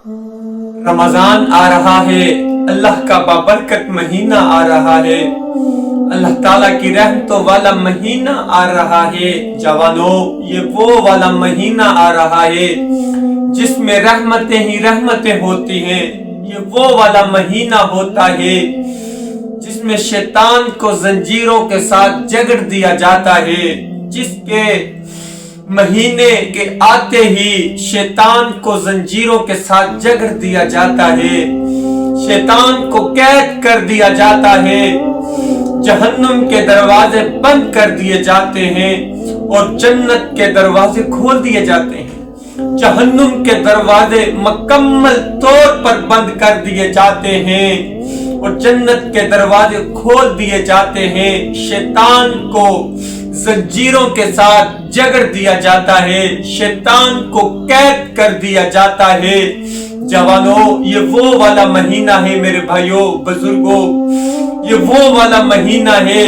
رمضان آ رہا ہے، اللہ کا بابرکت مہینہ آ رہا ہے، اللہ تعالیٰ کی رحمتوں والا مہینہ آ رہا ہے۔ جوانوں، یہ وہ والا مہینہ آ رہا ہے جس میں رحمتیں ہی رحمتیں ہوتی ہیں۔ یہ وہ والا مہینہ ہوتا ہے جس میں شیطان کو زنجیروں کے ساتھ جگڑ دیا جاتا ہے، جس کے مہینے کے آتے ہی شیطان کو زنجیروں کے ساتھ جگڑ دیا جاتا ہے، شیطان کو قید کر دیا جاتا ہے، جہنم کے دروازے بند کر دیے جاتے ہیں اور جنت کے دروازے کھول دیے جاتے ہیں۔ جہنم کے دروازے مکمل طور پر بند کر دیے جاتے ہیں اور جنت کے دروازے کھول دیے جاتے ہیں۔ شیطان کو زنجیروں کے ساتھ جگڑ دیا جاتا ہے، شیطان کو قید کر دیا جاتا ہے۔ جوانوں، یہ وہ والا مہینہ ہے میرے بھائیوں بزرگوں، یہ وہ والا مہینہ ہے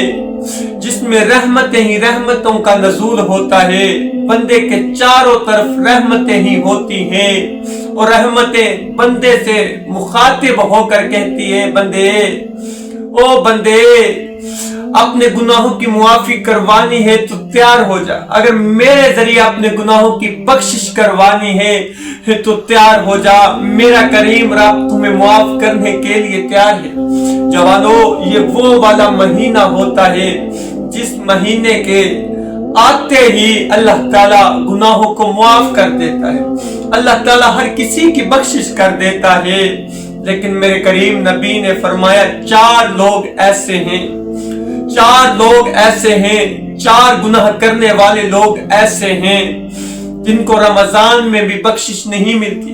جس میں رحمتیں ہی رحمتوں کا نزول ہوتا ہے، بندے کے چاروں طرف رحمتیں ہی ہوتی ہیں اور رحمتیں بندے سے مخاطب ہو کر کہتی ہے، بندے، او بندے، اپنے گناہوں کی معافی کروانی ہے تو تیار ہو جا، اگر میرے ذریعے اپنے گناہوں کی بخشش کروانی ہے تو تیار ہو جا، میرا کریم رب تمہیں معاف کرنے کے لیے تیار ہے۔ جوانوں، یہ وہ والا مہینہ ہوتا ہے جس مہینے کے آتے ہی اللہ تعالیٰ گناہوں کو معاف کر دیتا ہے، اللہ تعالیٰ ہر کسی کی بخشش کر دیتا ہے۔ لیکن میرے کریم نبی نے فرمایا، چار لوگ ایسے ہیں، چار لوگ ایسے ہیں، چار گناہ کرنے والے لوگ ایسے ہیں جن کو رمضان میں بھی بخشش نہیں ملتی،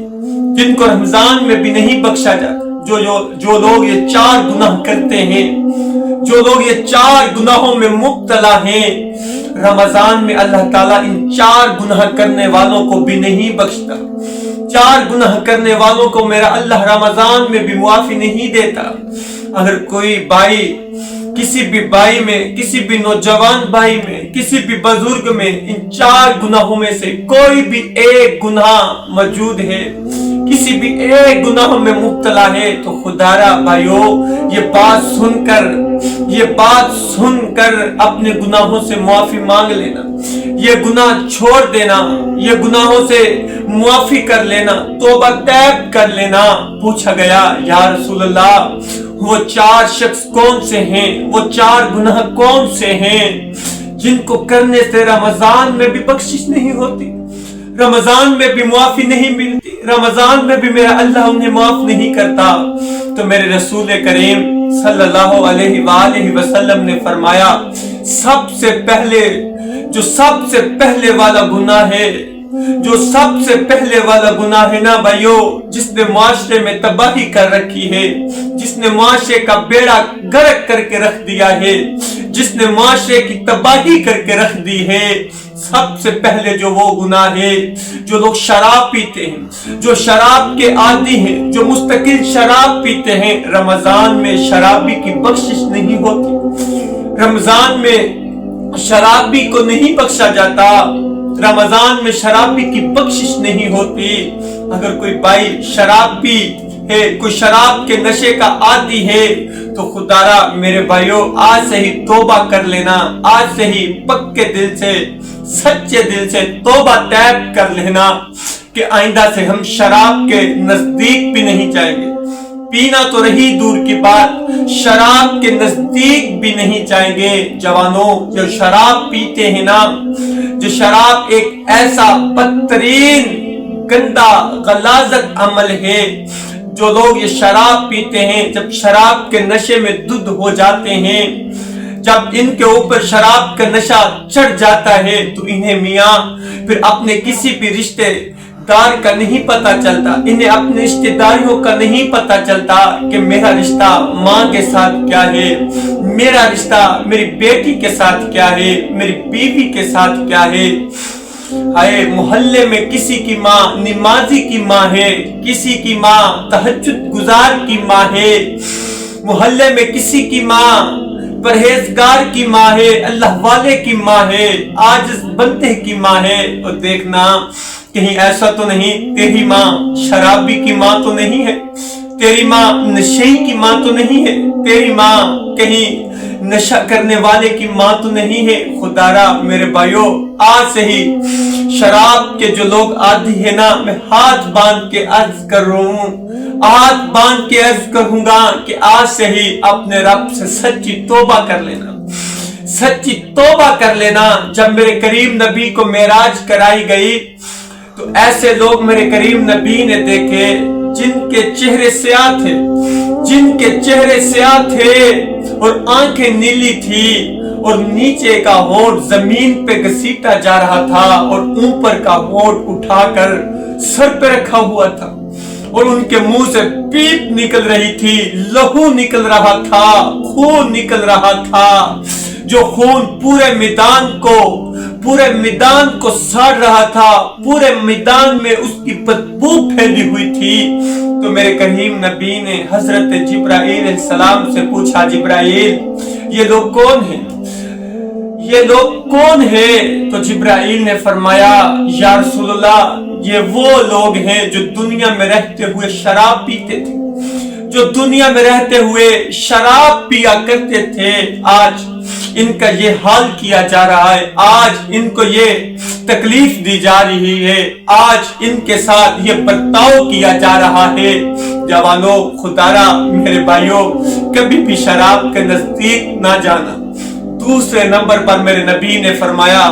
جن کو رمضان میں بھی نہیں بخشا جاتا۔ جو لوگ یہ چار گناہ کرتے ہیں، جو لوگ یہ چار گناہوں میں مبتلا ہیں، رمضان میں اللہ تعالیٰ ان چار گناہ کرنے والوں کو بھی نہیں بخشتا۔ چار گناہ کرنے والوں کو میرا اللہ رمضان میں بھی معافی نہیں دیتا۔ اگر کوئی بھائی، کسی بھی بھائی میں، کسی بھی نوجوان بھائی میں، کسی بھی بزرگ میں ان چار گناہوں میں سے کوئی بھی ایک گناہ موجود ہے، کسی بھی ایک گناہ میں مبتلا ہے، تو خدارا بھائیو، یہ بات سن کر اپنے گناہوں سے معافی مانگ لینا، یہ گناہ چھوڑ دینا، یہ گناہوں سے معافی کر لینا، توبہ طیب کر لینا۔ پوچھا گیا، یا رسول اللہ، وہ چار شخص کون سے ہیں، وہ چار گناہ کون سے ہیں جن کو کرنے سے رمضان میں بھی بخشش نہیں ہوتی، رمضان میں بھی معافی نہیں ملتی، رمضان میں بھی میرا اللہ انہیں معاف نہیں کرتا؟ تو میرے رسول کریم صلی اللہ علیہ وآلہ وسلم نے فرمایا، سب سے پہلے والا گناہ ہے، جو سب سے پہلے والا گناہ ہے نا بھائیو، جس نے معاشرے میں تباہی کر رکھی ہے، جس نے معاشرے کا بیڑا غرق کر کے رکھ دیا ہے، جس نے معاشرے کی تباہی کر کے رکھ دی ہے، سب سے پہلے جو وہ گناہ ہے، جو لوگ شراب پیتے ہیں، جو شراب کے عادی ہیں، جو مستقل شراب پیتے ہیں، رمضان میں شرابی کی بخشش نہیں ہوتی، رمضان میں شرابی کو نہیں بخشا جاتا، رمضان میں شرابی کی بخشش نہیں ہوتی۔ اگر کوئی بھائی شرابی ہے، کوئی شراب کے نشے کا عادی ہے، تو خدارا میرے بھائیوں، آج سے ہی توبہ کر لینا، آج سے ہی پکے دل سے، سچے دل سے توبہ طیب کر لینا کہ آئندہ سے ہم شراب کے نزدیک بھی نہیں جائیں گے، پینا تو رہی دور کی بات، شراب کے نزدیک بھی نہیں جائیں گے۔ جوانوں، جو شراب پیتے ہیں نا، جو شراب ایک ایسا بدترین گندا غلاظت عمل ہے، جو لوگ یہ شراب پیتے ہیں، جب شراب کے نشے میں دھت ہو جاتے ہیں، جب ان کے اوپر شراب کا نشہ چڑھ جاتا ہے، تو انہیں میاں پھر اپنے کسی بھی رشتے دار کا نہیں پتا چلتا، انہیں اپنے رشتے داریوں کا نہیں پتا چلتا کہ میرا رشتہ ماں کے ساتھ کیا ہے، میرا رشتہ میری بیٹی کے ساتھ کیا ہے، میری بیوی کے ساتھ کیا ہے۔ ہائے، محلے میں کسی کی ماں نمازی کی ماں ہے، کسی کی ماں تہجد گزار کی ماں ہے، محلے میں کسی کی ماں پرہیزگار کی ماں ہے، اللہ والے کی ماں ہے، عاجز بندے کی ماں ہے، اور دیکھنا कहीं ऐसा तो नहीं तेरी माँ शराबी की माँ तो नहीं है, तेरी माँ नशेई की माँ तो नहीं है, तेरी माँ कहीं नशा करने वाले की माँ तो नहीं है। खुदारा मेरे भाइयों, आज से ही शराब के जो लोग आदी है ना, मैं हाथ बांध के अर्ज कर रहा हूँ, हाथ बांध के अर्ज करूंगा कि आज से ही अपने रब से सच्ची तौबा कर लेना, सच्ची तौबा कर लेना। जब मेरे करीम नबी को मेराज कराई गई तो ऐसे लोग मेरे करीम नबी ने देखे जिनके चेहरे स्याह थे, जिनके चेहरे स्याह थे और आंखें नीली थी और नीचे का होंठ जमीन पे घसीटा जा रहा था और ऊपर का होंठ उठाकर सर पे रखा हुआ था और उनके मुंह से पीप निकल रही थी, लहू निकल रहा था, खून निकल रहा था, जो खून पूरे मैदान को साड़ रहा था, पूरे मैदान में उसकी बदबू फैली हुई थी। तो मेरे करीम नबी ने हजरत जिब्राइल सलाम से पूछा, जिब्राइल ये लोग कौन हैं, ये लोग कौन हैं? तो जिब्राइल ने फरमाया, या रसूलल्लाह ये वो लोग हैं जो दुनिया में रहते हुए शराब पीते थे, जो दुनिया में रहते हुए शराब पिया करते थे, आज इनका ये हाल किया जा रहा है, आज इनको ये तकलीफ दी जा रही है, आज इनके साथ ये बर्ताव किया जा रहा है। जवानों, खुदारा मेरे भाइयों, कभी भी शराब के नजदीक ना जाना। दूसरे नंबर पर मेरे नबी ने फरमाया,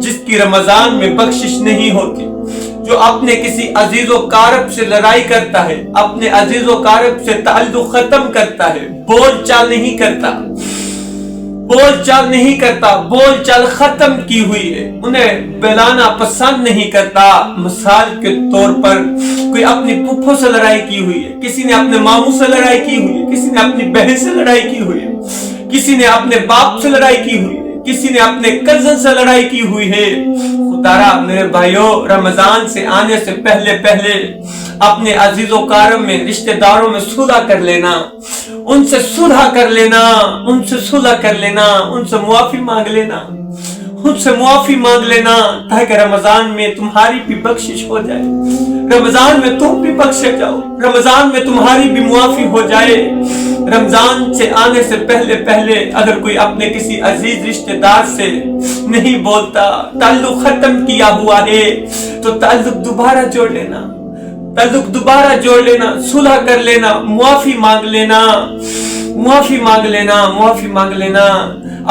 जिसकी रमजान में बख्शिश नहीं होती, जो अपने किसी अजीजो कारब से लड़ाई करता है, अपने अजीजो कारब से ताल्लुक खत्म करता है, बोलचाल नहीं करता, बोलचाल नहीं करता, बोलचाल खत्म की हुई है, उन्हें बुलाना पसंद नहीं करता। मिसाल के तौर पर कोई अपनी फुफ्फो से लड़ाई की हुई है, किसी ने अपने मामू से लड़ाई की हुई है, किसी ने अपनी बहन से लड़ाई की हुई है, किसी ने अपने बाप से लड़ाई की हुई है, किसी ने अपने कजन से लड़ाई की हुई है। खुदारा मेरे भाइयों, रमजान से आने से पहले पहले अपने अजीजों कारम में, रिश्तेदारों में सुलह कर लेना, उनसे सुलह कर लेना, उनसे सुलह कर लेना, उनसे मुआफी मांग लेना, उनसे मुआफी मांग लेना, ताकि रमजान में तुम्हारी भी बख्शिश हो जाए, रमजान में तुम भी बख्शे जाओ, रमजान में तुम्हारी भी मुआफी हो जाए। रमजान से आने से पहले पहले अगर कोई अपने किसी अजीज रिश्तेदार से नहीं बोलता, ताल्लुक खत्म किया हुआ है, तो ताल्लुक दोबारा जोड़ लेना, ताल्लुक दोबारा जोड़ लेना, सुलह कर लेना, मुआफी मांग लेना, मुआफी मांग लेना, मुआफी मांग लेना।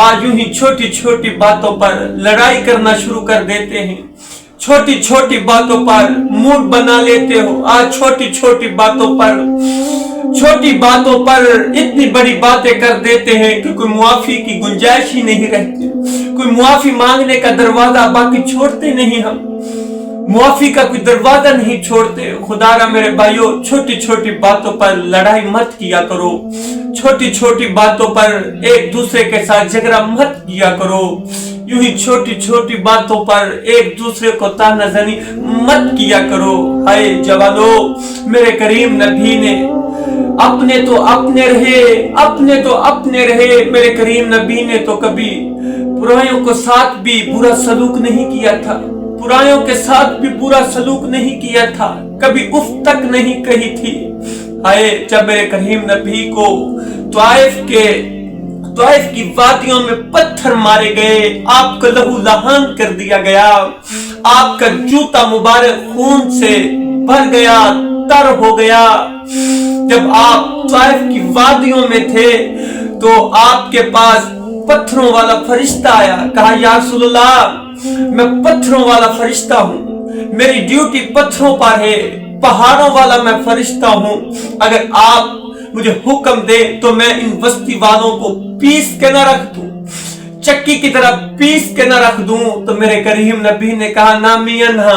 आज यूं ही छोटी छोटी बातों पर लड़ाई करना शुरू कर देते हैं, छोटी छोटी बातों पर मूड बना लेते हो, आज छोटी छोटी बातों पर इतनी बड़ी बातें कर देते हैं कि कोई मुआफी की गुंजाइश ही नहीं रहती, कोई मुआफी मांगने का दरवाजा बाकी छोड़ते नहीं, हम मुआफी का कोई दरवाजा नहीं छोड़ते। खुदारा मेरे भाइयों, छोटी छोटी बातों पर लड़ाई मत किया करो, छोटी छोटी बातों पर एक दूसरे के साथ झगड़ा मत किया करो, यूं ही छोटी छोटी बातों पर एक दूसरे को तानाज़नी मत किया करो। हाय जवानों, मेरे करीम नबी ने अपने तो अपने रहे, अपने तो अपने रहे, मेरे करीम नबी ने तो कभी पुरानियों के साथ भी बुरा सलूक नहीं किया था, पुरानियों के साथ भी बुरा सलूक नहीं किया था, कभी उफ तक नहीं कही थी। हाय, जब मेरे करीम नबी को ताइफ की वादियों में पत्थर मारे गए, आपका लहू लहान कर दिया गया, आपका जूता मुबारक खून से भर गया, तर हो गया। जब आप ताइफ की वादियों में थे तो आपके पास पत्थरों वाला फरिश्ता आया, कहा या रसूलल्लाह, मैं पत्थरों वाला फरिश्ता हूँ, मेरी ड्यूटी पत्थरों पर है, पहाड़ों वाला मैं फरिश्ता हूँ, अगर आप मुझे हुक्म दे तो मैं इन बस्ती वालों को पीस के न रख दूं, चक्की की तरह पीस के न रख दूं। तो मेरे करीम नबी ने कहा, ना मियां ना,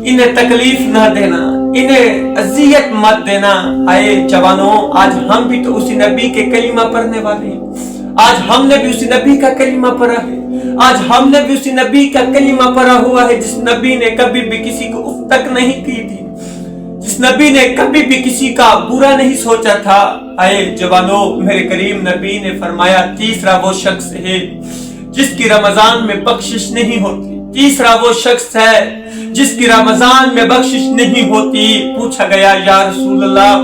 इन्हें तकलीफ ना देना, इन्हें अजियत मत देना। आए जवानों, आज हम भी तो उसी नबी के कलीमा पढ़ने वाले हैं, आज हमने भी उसी नबी का कलीमा पढ़ा है, आज हमने भी उसी नबी का कलीमा पढ़ा हुआ है, जिस नबी ने कभी भी किसी को उफ तक नहीं की थी, जिस नबी ने कभी भी किसी का बुरा नहीं सोचा था। आए जवानों, मेरे करीम नबी ने फरमाया, तीसरा वो शख्स है जिसकी रमजान में बख्शिश नहीं होती, तीसरा वो शख्स है जिसकी रमजान में बख्शिश नहीं होती। पूछा गया या रसूल अल्लाह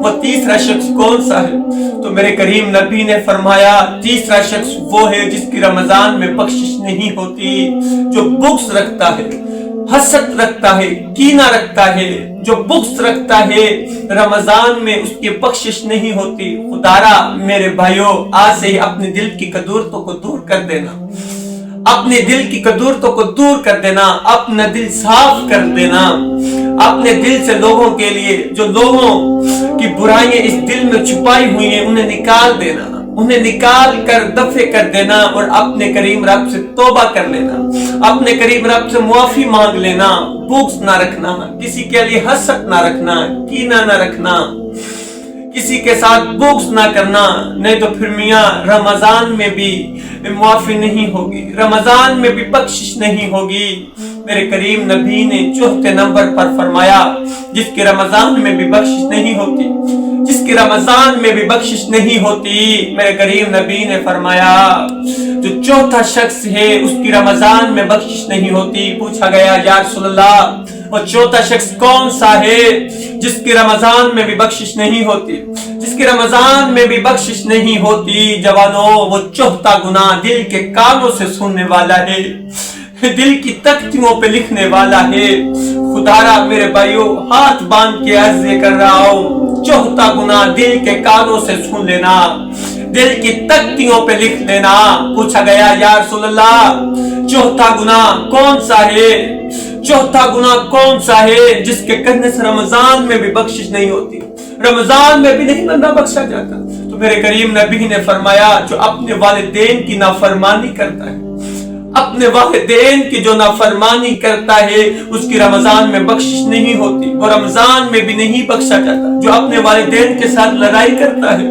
वो तीसरा शख्स कौन सा है? तो मेरे करीम नबी ने फरमाया तीसरा शख्स वो है जिसकी रमजान में बख्शिश नहीं होती, जो बुग़्ज़ रखता है, हसद रखता है, कीना रखता है, जो बुग़्ज़ रखता है, रमजान में उसकी बख्शिश नहीं होती। खुदारा मेरे भाइयों, आज से ही अपने दिल की कदूरतों को दूर कर देना, अपने दिल की कदूरतों को दूर कर देना, अपना दिल साफ कर देना, अपने दिल से लोगों के लिए जो लोगों की बुराइयां इस दिल में छुपाई हुई हैं उन्हें निकाल देना, उन्हें निकाल कर दफे कर देना और अपने करीम रब से तौबा कर लेना, अपने करीम रब से मुआफी मांग लेना। बुग़्ज़ ना रखना, किसी के लिए हसद ना रखना, कीना ना रखना, किसी के साथ बुग़्ज़ ना करना, नहीं तो फिर मियाँ रमजान में भी मुआफी नहीं होगी, रमजान में भी बख्शिश नहीं होगी। मेरे करीम नबी ने चौथे नंबर पर फरमाया जिसकी रमजान में भी बख्शिश नहीं होती, जिसकी रमजान में भी बख्शिश नहीं होती, मेरे करीम नबी ने फरमाया जो चौथा शख्स है उसकी रमजान में बख्शिश नहीं होती। पूछा गया या रसूल अल्लाह वो चौथा शख्स कौन सा है जिसकी रमजान में भी बख्शिश नहीं होती, जिसकी रमजान में भी बख्शिश नहीं होती? जवानों, वो चौथा गुनाह दिल के कानों से सुनने वाला है, दिल की तख्तियों पे लिखने वाला है। खुदारा मेरे भाइयों, हाथ बांध के अर्ज कर रहा हूँ, चौथा गुनाह दिल के कानों से सुन लेना, दिल की तख्तियों पे लिख लेना। पूछा गया या रसूल अल्लाह चौथा गुनाह कौन सा है? चौथा गुनाह कौन सा है जिसके करने से रमजान में भी बख्शिश नहीं होती, रमजान में भी नहीं बंदा बख्शा जाता? तो मेरे करीम नबी ने फरमाया जो अपने वालिदैन की नाफरमानी करता है, अपने वालिदैन की जो नाफरमानी करता है उसकी रमजान में बख्शिश नहीं होती, वो रमजान में भी नहीं बख्शा जाता। जो अपने वालिदैन के साथ लड़ाई करता है,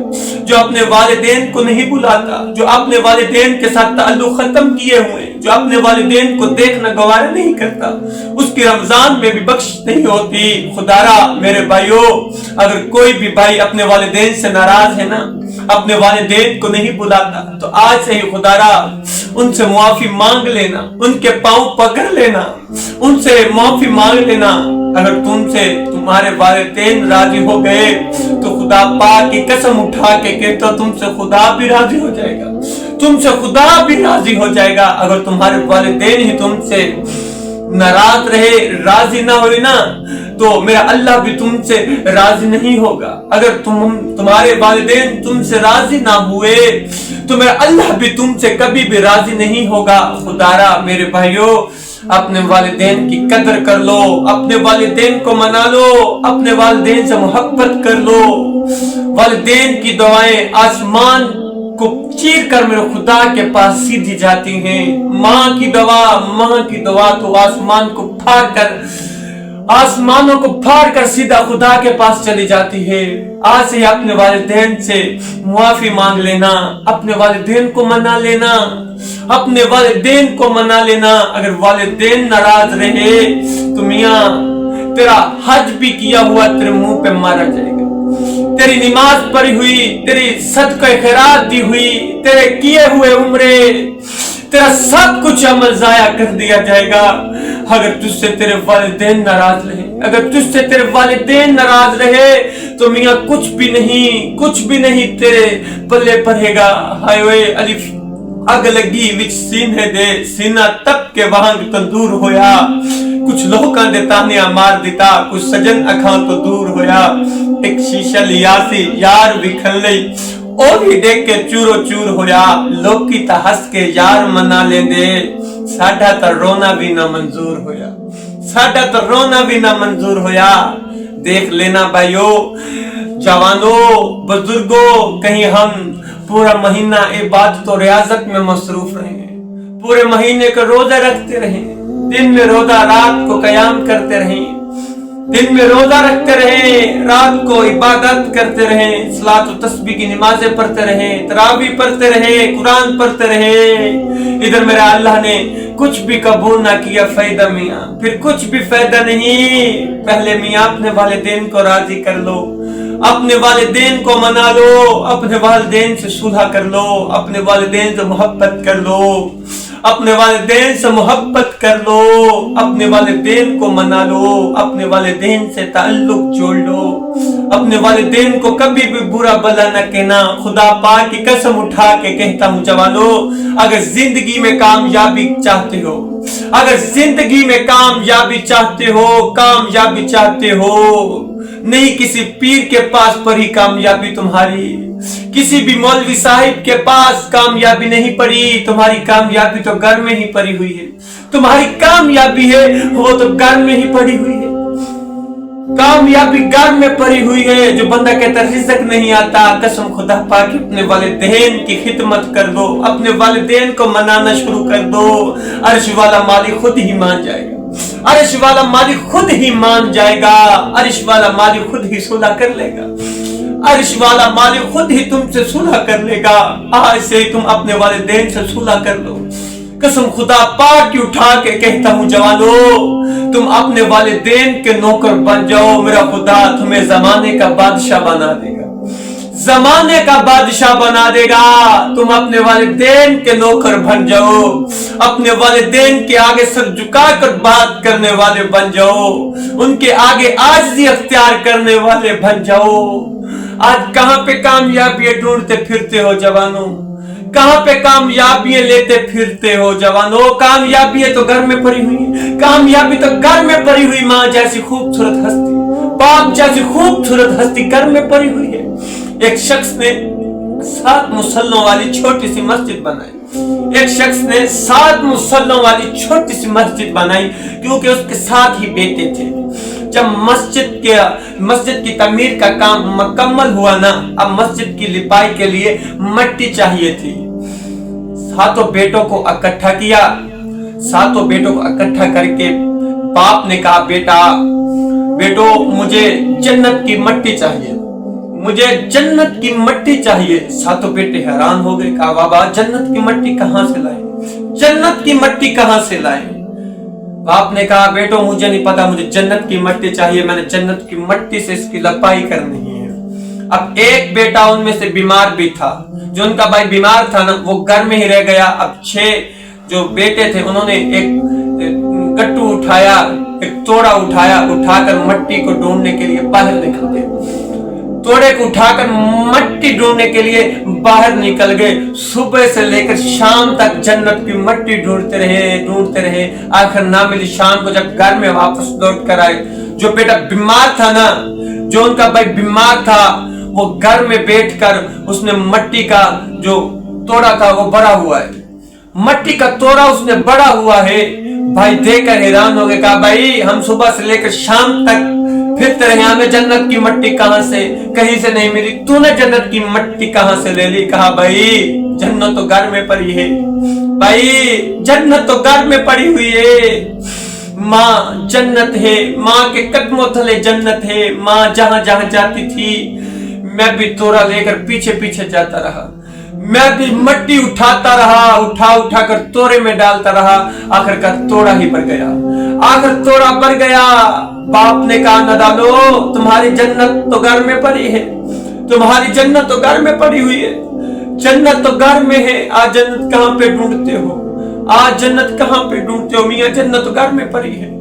जो अपने वालिदैन को नहीं बुलाता, जो अपने वालिदैन के साथ ताल्लुक खत्म किए हुए, जो अपने वालिदैन को देखना गवारा नहीं करता, उसकी रमजान में भी बख्शिश नहीं होती। खुदारा मेरे भाइयों, अगर कोई भी भाई अपने वालिदैन से नाराज है ना, अपने वालिदैन को नहीं बुलाता, तो आज से ही खुदारा उनसे मुआफी मांग लेना, उनके पांव पकड़ लेना, उनसे मुआफी मांग लेना। अगर तुमसे तुम्हारे वालिदैन राजी हो गए तो खुदा पाक की कसम उठा के कहता तुमसे खुदा भी राजी हो जाएगा, तुमसे खुदा भी राजी हो जाएगा। अगर तुम्हारे वालिदैन ही तुमसे नाराज रहे, राजी ना हुए ना, तो मेरा अल्लाह भी तुमसे राजी नहीं होगा। अगर तुम्हारे वालिदैन तुमसे राजी ना हुए तो मेरा अल्लाह भी तुमसे कभी भी राजी नहीं होगा। खुदारा मेरे भाइयों, अपने वालिदैन की कदर कर लो, अपने वालिदैन को मना लो, अपने वालिदैन से मोहब्बत कर लो। वालिदैन की दुआएं आसमान को चीर कर मेरे खुदा के पास सीधी जाती हैं। माँ की दुआ तो आसमान को फाड़ कर, आसमानों को फाड़ कर सीधा खुदा के पास चली जाती है। आज से अपने वालिदैन से मुआफी मांग लेना, अपने वालिदैन को मना लेना, अपने वालिदैन को मना लेना। अगर वालिदैन नाराज रहे तो मियाँ तेरा हज भी किया हुआ तेरे मुंह पे मारा जाएगा, तेरी नमाज पढ़ी हुई, तेरी सदका खैरात दी हुई, तेरे किए हुए उम्रे, तेरा सब कुछ अमल जाया कर दिया जाएगा। अगर तुझसे तेरे वालिदैन नाराज रहे, अगर तुझसे तेरे वालिदैन नाराज रहे तो मियाँ कुछ भी नहीं तेरे पल्ले पड़ेगा। हाय वे अलिफ अग लगी विच सीने दे, सीना तप के वांग तंदूर होया। कुछ लोकां दे तानिया मार दिता, कुछ सजन अखां तो दूर होया। एक शीशा लिया सी यार विखन लई, ओ भी देख के चूरो चूर होया। लोकी ता हंस के यार मना लेंदे, साडा ता रोना भी ना मंजूर होया, साडा ता रोना भी ना मंजूर होया। देख लेना भाइयों, जवानों, बुजुर्गों, कहीं हम पूरा महीना इबादत और रियाजत में मसरूफ रहे, पूरे महीने का रोजा रखते रहे, दिन में रोजा रात को कयाम करते रहे, दिन में रोजा रखते रहे, रात को इबादत करते रहे, सलात और तस्बीह की नमाजें पढ़ते रहे, तरावी पढ़ते रहे, कुरान पढ़ते रहे। इधर मेरा अल्लाह ने कुछ भी कबूल ना किया, फायदा मियाँ फिर कुछ भी फायदा नहीं। पहले मियाँ अपने वालिदैन को राजी कर लो, अपने वालिदैन को मना लो, अपने वालिदैन से सुलह कर लो, अपने वालिदैन से मोहब्बत कर लो, अपने वालिदैन से मोहब्बत कर लो, अपने वालिदैन को मना लो, अपने वालिदैन से ताल्लुक जोड़ लो, अपने वालिदैन को कभी भी बुरा भला न कहना। खुदा पाक की कसम उठा के कहता हूँ जवानों, अगर जिंदगी में कामयाबी चाहते हो, अगर जिंदगी में कामयाबी चाहते हो, नहीं किसी पीर के पास पड़ी कामयाबी तुम्हारी, किसी भी मौलवी साहिब के पास कामयाबी नहीं पड़ी, तुम्हारी कामयाबी तो घर में ही पड़ी हुई है। तुम्हारी कामयाबी है वो तो घर में ही पड़ी हुई है। कामयाबी घर में पड़ी हुई है। जो बंदा कहता रिज़्क नहीं आता, कसम खुदा पाक अपने वालिदैन की खिदमत कर दो, अपने वालिदैन को मनाना शुरू कर दो, अर्श वाला मालिक खुद ही मान जाएगा, अर्श वाला मालिक खुद ही मान जाएगा, अर्श वाला मालिक खुद ही सुलह कर लेगा, अर्श वाला मालिक खुद ही तुमसे सुलह कर लेगा। आज से तुम अपने वालिदैन से सुलह कर लो। कसम खुदा पाक की उठा के कहता हूँ जवानों, तुम अपने वालिदैन के नौकर बन जाओ, मेरा खुदा तुम्हें जमाने का बादशाह बना देगा, जमाने का बादशाह बना देगा। तुम अपने वालिदैन के नौकर बन जाओ, अपने वालिदैन के आगे सर झुकाकर बात करने वाले बन जाओ, उनके आगे आजिज़ी अख्तियार करने वाले बन जाओ। आज कहां पे कामयाबी ढूंढते फिरते हो जवानों, कहां पे कामयाबी लेते फिरते हो जवानों। कामयाबी तो घर में पड़ी हुई है, कामयाबी तो घर में पड़ी हुई। माँ जैसी खूबसूरत हस्ती, बाप जैसी खूबसूरत हस्ती घर में पड़ी हुई है। एक शख्स ने 7 मुसल्लों वाली छोटी सी मस्जिद बनाई, एक शख्स ने 7 मुसल्लों वाली छोटी सी मस्जिद बनाई, क्योंकि उसके 7 ही बेटे थे। जब मस्जिद की तमीर का काम मुकम्मल हुआ ना, अब मस्जिद की लिपाई के लिए मट्टी चाहिए थी। 7 बेटों को इकट्ठा किया, 7 बेटों को इकट्ठा करके बाप ने कहा, बेटो मुझे जन्नत की मट्टी चाहिए, मुझे जन्नत की मट्टी चाहिए। 7 बेटे हैरान हो गए, कहा बाबा जन्नत की मट्टी कहां से लाए, जन्नत की मट्टी कहां से लाए। बाप ने कहा, बेटो मुझे नहीं पता, मुझे जन्नत की मट्टी चाहिए, मैंने जन्नत की मट्टी से इसकी लपाई करनी है। अब एक बेटा उनमें से बीमार भी था, जो उनका भाई बीमार था ना, वो घर में ही रह गया। अब 6 जो बेटे थे, उन्होंने एक गट्टू उठाया, एक तोड़ा उठाया, उठाकर मट्टी को ढूंढने के लिए बाहर निकल गए। तोड़े को उठाकर मट्टी ढूंढने के लिए बाहर निकल गए। सुबह से लेकर शाम तक जन्नत की मट्टी ढूंढते रहे। आखिर ना मिली। शाम को जब घर में वापस लौट कर आए, जो बेटा बीमार था ना, जो उनका भाई बीमार था, वो घर में बैठकर उसने मट्टी का जो तोड़ा था वो बड़ा हुआ है, मट्टी का तोड़ा उसने बड़ा हुआ है। भाई देखकर हैरान हो गए, कहा भाई हम सुबह से लेकर शाम तक फिरते रहे, हमें जन्नत की मट्टी कहां से, कहीं से नहीं मिली, तूने जन्नत की मट्टी कहां से ले ली। कहा भाई जन्नत तो घर में पड़ी है, भाई जन्नत तो घर में पड़ी हुई है। माँ जन्नत है, माँ के कदमों तले जन्नत है। माँ जहां जहां जाती थी, मैं भी तोड़ा लेकर पीछे पीछे जाता रहा, मैं भी मट्टी उठाता रहा, उठा कर तोड़े में डालता रहा। आखिरकार तोड़ा ही भर गया, आखिर तोड़ा भर गया। बाप ने कहा, न डालो, तुम्हारी जन्नत तो घर में पड़ी है, तुम्हारी जन्नत तो घर में पड़ी हुई है, जन्नत तो घर में है। आज जन्नत कहां पे ढूंढते हो, आज जन्नत कहां पे ढूंढते हो? मियां जन्नत तो घर में पड़ी है।